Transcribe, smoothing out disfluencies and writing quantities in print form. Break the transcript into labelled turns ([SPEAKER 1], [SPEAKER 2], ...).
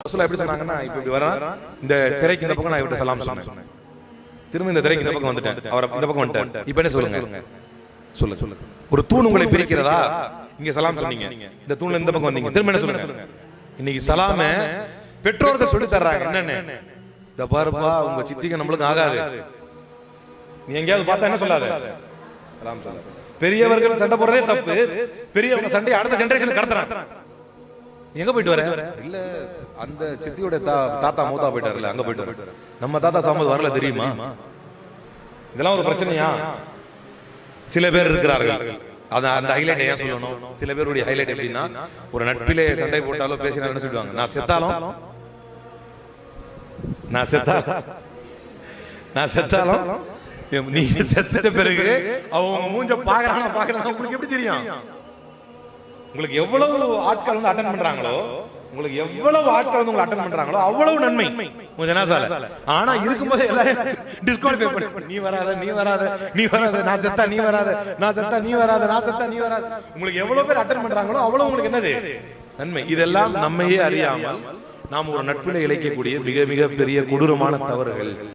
[SPEAKER 1] ரசூலுல்லாஹ் எப்படி சொன்னாங்கன்னா, இப்ப இப்படி வரேன், இந்த திரைக்கு இந்த பக்கம் நான் இவர்கிட்ட சலாம் சொன்னேன், திரும்ப இந்த திரைக்கு இந்த பக்கம் வந்துட்டேன், அவர் இந்த பக்கம் வந்துட்டார், இப்ப என்ன சொல்லுங்க? சொல்லுங்க. ஒரு தூண் உங்களை பிரிக்கிறதா? இங்க சலாம் சொன்னீங்க, இந்த தூண்ல இந்த பக்கம் வந்தீங்க, திரும்ப என்ன சொல்லுங்க? இன்னைக்கு சலாம பெற்றோர்கள் சொல்லி தர்றாங்க. என்னன்னு? இந்த பாருப்பா, உங்க சித்திக்கு நம்மளுக்கு ஆகாது, நீ எங்கேயாவது பார்த்தா என்ன சொல்லாத, சலாம் சொல்லாத. பெரியவர்கள் சண்டை போடுறதே தப்பு, பெரியவங்க சண்டை அடுத்த ஜெனரேஷன் கடத்துறாங்க. எங்க போயிட்டு வர? இல்ல, அந்த சித்தியோட தாத்தா மூத்தா போயிட்டாருல, அங்க போயிட்டு வர. நம்ம தாத்தா சாமது வரல தெரியுமா? இதெல்லாம் ஒரு பிரச்சனையா? சில பேர் இருக்கிறார்கள், அந்த ஹைலைட் ஏன் சொல்லணும்? சில பேருடைய ஹைலைட் எப்படின்னா, ஒரு நட்பிலே சண்டை போட்டாலும் பேசினா என்ன சொல்லுவாங்க? நான் செத்தாலும் நீங்க செத்துட்ட பிறகு அவங்க மூஞ்ச பாக்குறாங்க, உங்களுக்கு எப்படி தெரியும்? உங்களுக்கு எவ்வளவு ஆட்கள் வந்து அட்டெண்ட் பண்றாங்களோ, உங்களுக்கு எவ்வளவு ஆட்கள் வந்து உங்களை அட்டெண்ட் பண்றாங்களோ அவ்வளவு நன்மை உங்க ஜனாசால. ஆனா இருக்கும்போது எல்லாரும் டிஸ்குவாலிஃபை பண்ணி, நீ வராத, நான் செத்தா நீ வராத, நான் செத்தா நீ வராத. உங்களுக்கு எவ்வளவு பேர் அட்டெண்ட் பண்றாங்களோ அவ்வளவு உங்களுக்கு என்னது நன்மை. இதெல்லாம் நம்மையே அறியாமல் நாம் ஒரு நட்பிலே இழைக்கக்கூடிய மிக மிக பெரிய கொடூரமான தவறுகள்.